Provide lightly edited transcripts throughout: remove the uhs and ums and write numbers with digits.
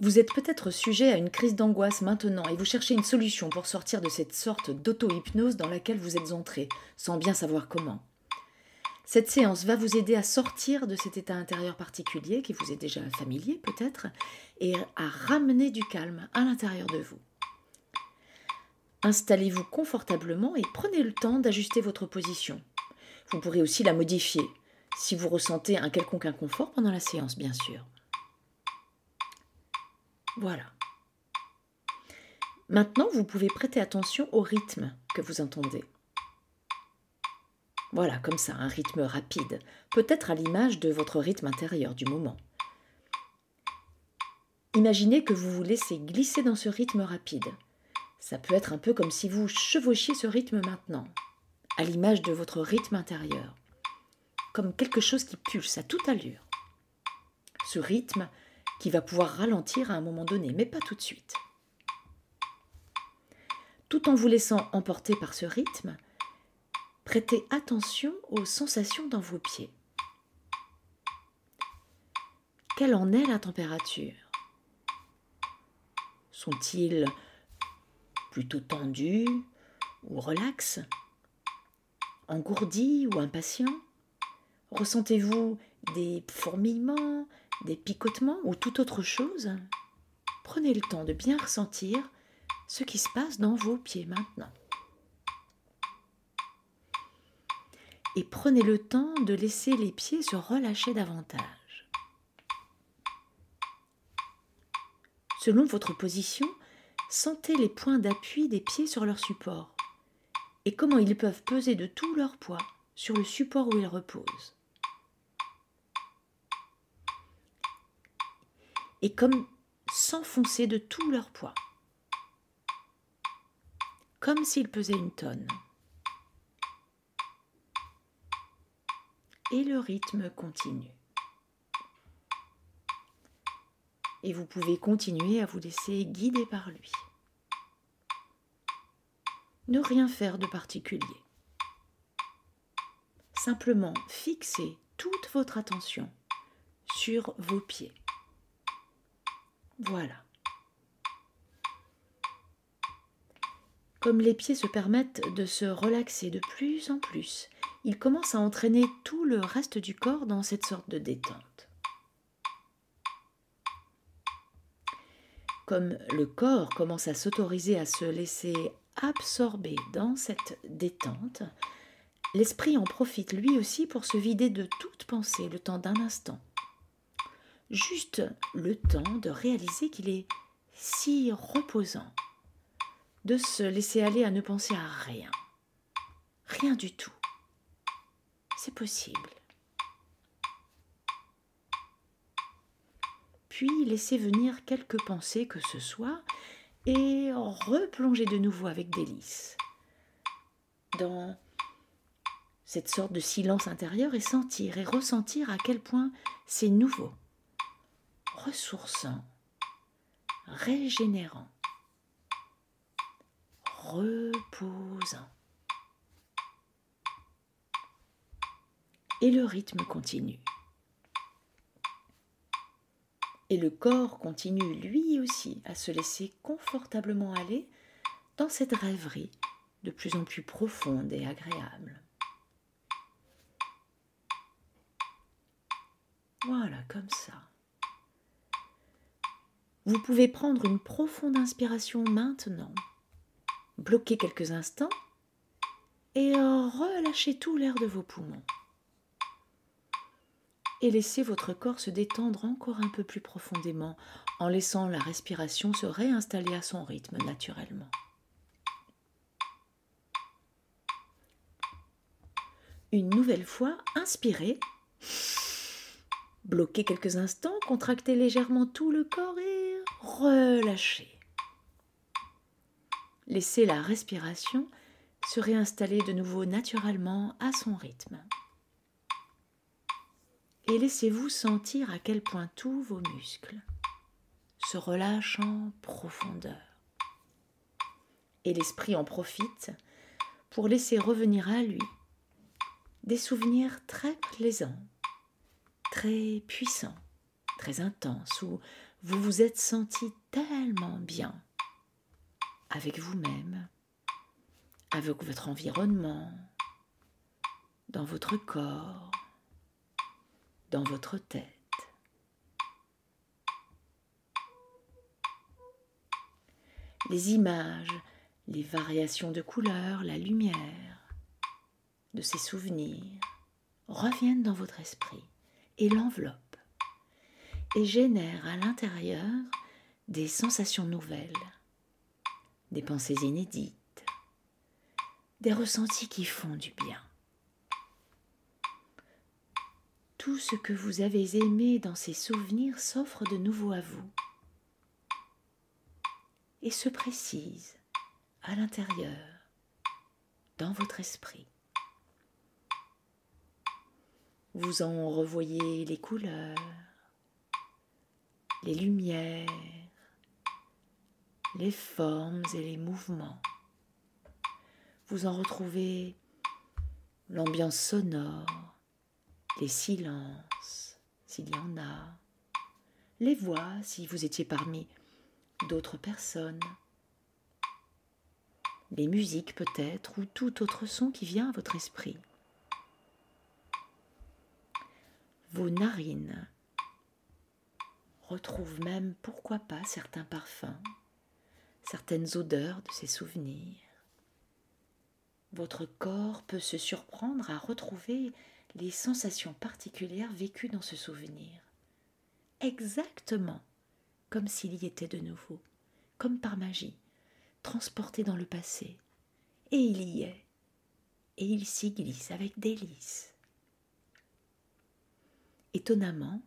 Vous êtes peut-être sujet à une crise d'angoisse maintenant et vous cherchez une solution pour sortir de cette sorte d'auto-hypnose dans laquelle vous êtes entré, sans bien savoir comment. Cette séance va vous aider à sortir de cet état intérieur particulier qui vous est déjà familier peut-être et à ramener du calme à l'intérieur de vous. Installez-vous confortablement et prenez le temps d'ajuster votre position. Vous pourrez aussi la modifier si vous ressentez un quelconque inconfort pendant la séance, bien sûr. Voilà. Maintenant, vous pouvez prêter attention au rythme que vous entendez. Voilà, comme ça, un rythme rapide, peut-être à l'image de votre rythme intérieur du moment. Imaginez que vous vous laissez glisser dans ce rythme rapide. Ça peut être un peu comme si vous chevauchiez ce rythme maintenant, à l'image de votre rythme intérieur, comme quelque chose qui pulse à toute allure. Ce rythme qui va pouvoir ralentir à un moment donné, mais pas tout de suite. Tout en vous laissant emporter par ce rythme, prêtez attention aux sensations dans vos pieds. Quelle en est la température ? Sont-ils plutôt tendus ou relax, engourdis ou impatients ? Ressentez-vous des fourmillements, des picotements ou toute autre chose ? Prenez le temps de bien ressentir ce qui se passe dans vos pieds maintenant. Et prenez le temps de laisser les pieds se relâcher davantage. Selon votre position, sentez les points d'appui des pieds sur leur support et comment ils peuvent peser de tout leur poids sur le support où ils reposent. Et comme s'enfoncer de tout leur poids, comme s'ils pesaient une tonne. Et le rythme continue. Et vous pouvez continuer à vous laisser guider par lui. Ne rien faire de particulier. Simplement fixer toute votre attention sur vos pieds. Voilà. Comme les pieds se permettent de se relaxer de plus en plus, ils commencent à entraîner tout le reste du corps dans cette sorte de détente. Comme le corps commence à s'autoriser à se laisser absorber dans cette détente, l'esprit en profite lui aussi pour se vider de toute pensée le temps d'un instant. Juste le temps de réaliser qu'il est si reposant, de se laisser aller à ne penser à rien. Rien du tout. C'est possible. Puis laissez venir quelques pensées que ce soit et replongez de nouveau avec délice dans cette sorte de silence intérieur et sentir et ressentir à quel point c'est nouveau, ressourçant, régénérant, reposant. Et le rythme continue. Et le corps continue lui aussi à se laisser confortablement aller dans cette rêverie de plus en plus profonde et agréable. Voilà, comme ça. Vous pouvez prendre une profonde inspiration maintenant, bloquer quelques instants et relâcher tout l'air de vos poumons. Et laissez votre corps se détendre encore un peu plus profondément en laissant la respiration se réinstaller à son rythme naturellement. Une nouvelle fois, inspirez, bloquez quelques instants, contractez légèrement tout le corps et relâchez. Laissez la respiration se réinstaller de nouveau naturellement à son rythme. Et laissez-vous sentir à quel point tous vos muscles se relâchent en profondeur. Et l'esprit en profite pour laisser revenir à lui des souvenirs très plaisants, très puissants, très intense, où vous vous êtes senti tellement bien avec vous-même, avec votre environnement, dans votre corps, dans votre tête. Les images, les variations de couleurs, la lumière de ces souvenirs reviennent dans votre esprit et l'enveloppent et génèrent à l'intérieur des sensations nouvelles, des pensées inédites, des ressentis qui font du bien. Tout ce que vous avez aimé dans ces souvenirs s'offre de nouveau à vous et se précise à l'intérieur, dans votre esprit. Vous en revoyez les couleurs, les lumières, les formes et les mouvements. Vous en retrouvez l'ambiance sonore, les silences, s'il y en a, les voix, si vous étiez parmi d'autres personnes, les musiques peut-être, ou tout autre son qui vient à votre esprit. Vos narines retrouvent même, pourquoi pas, certains parfums, certaines odeurs de ces souvenirs. Votre corps peut se surprendre à retrouver les sensations particulières vécues dans ce souvenir, exactement comme s'il y était de nouveau, comme par magie, transporté dans le passé. Et il y est, et il s'y glisse avec délice. Étonnamment,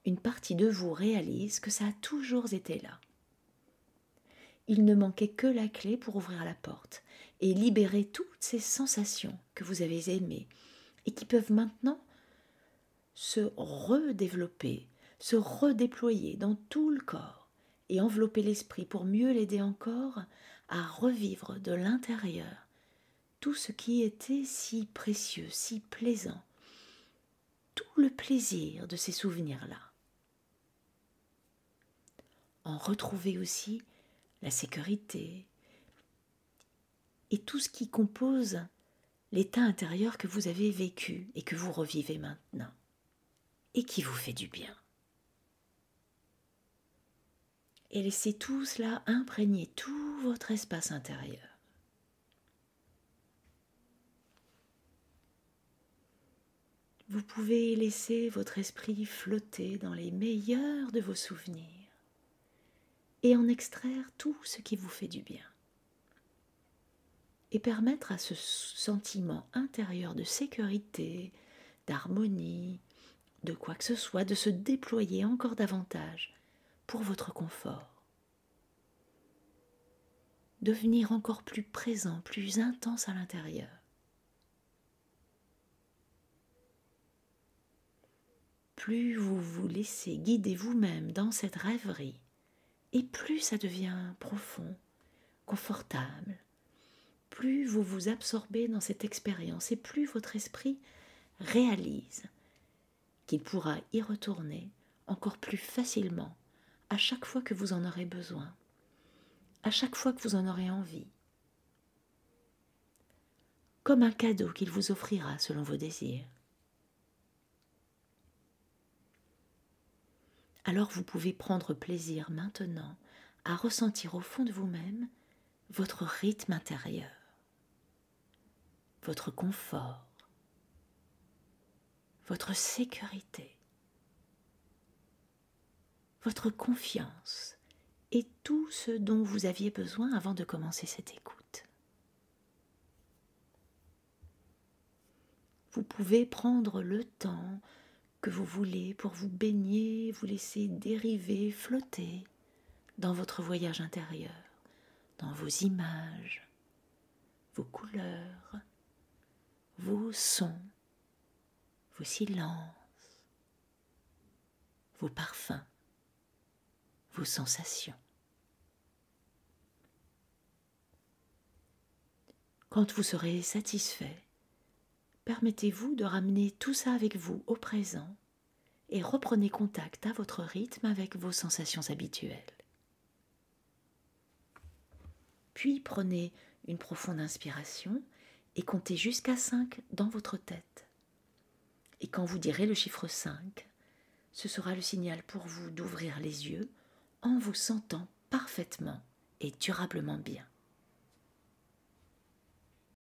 une partie de vous réalise que ça a toujours été là. Il ne manquait que la clé pour ouvrir la porte et libérer toutes ces sensations que vous avez aimées et qui peuvent maintenant se redévelopper, se redéployer dans tout le corps et envelopper l'esprit pour mieux l'aider encore à revivre de l'intérieur tout ce qui était si précieux, si plaisant, tout le plaisir de ces souvenirs-là. En retrouver aussi la sécurité et tout ce qui compose l'état intérieur que vous avez vécu et que vous revivez maintenant et qui vous fait du bien. Et laissez tout cela imprégner tout votre espace intérieur. Vous pouvez laisser votre esprit flotter dans les meilleurs de vos souvenirs et en extraire tout ce qui vous fait du bien. Et permettre à ce sentiment intérieur de sécurité, d'harmonie, de quoi que ce soit, de se déployer encore davantage pour votre confort. Devenir encore plus présent, plus intense à l'intérieur. Plus vous vous laissez guider vous-même dans cette rêverie, et plus ça devient profond, confortable, plus vous vous absorbez dans cette expérience et plus votre esprit réalise qu'il pourra y retourner encore plus facilement à chaque fois que vous en aurez besoin, à chaque fois que vous en aurez envie, comme un cadeau qu'il vous offrira selon vos désirs. Alors vous pouvez prendre plaisir maintenant à ressentir au fond de vous-même votre rythme intérieur, votre confort, votre sécurité, votre confiance et tout ce dont vous aviez besoin avant de commencer cette écoute. Vous pouvez prendre le temps que vous voulez pour vous baigner, vous laisser dériver, flotter dans votre voyage intérieur, dans vos images, vos couleurs, vos sons, vos silences, vos parfums, vos sensations. Quand vous serez satisfait, permettez-vous de ramener tout ça avec vous au présent et reprenez contact à votre rythme avec vos sensations habituelles. Puis prenez une profonde inspiration et comptez jusqu'à 5 dans votre tête. Et quand vous direz le chiffre 5, ce sera le signal pour vous d'ouvrir les yeux en vous sentant parfaitement et durablement bien.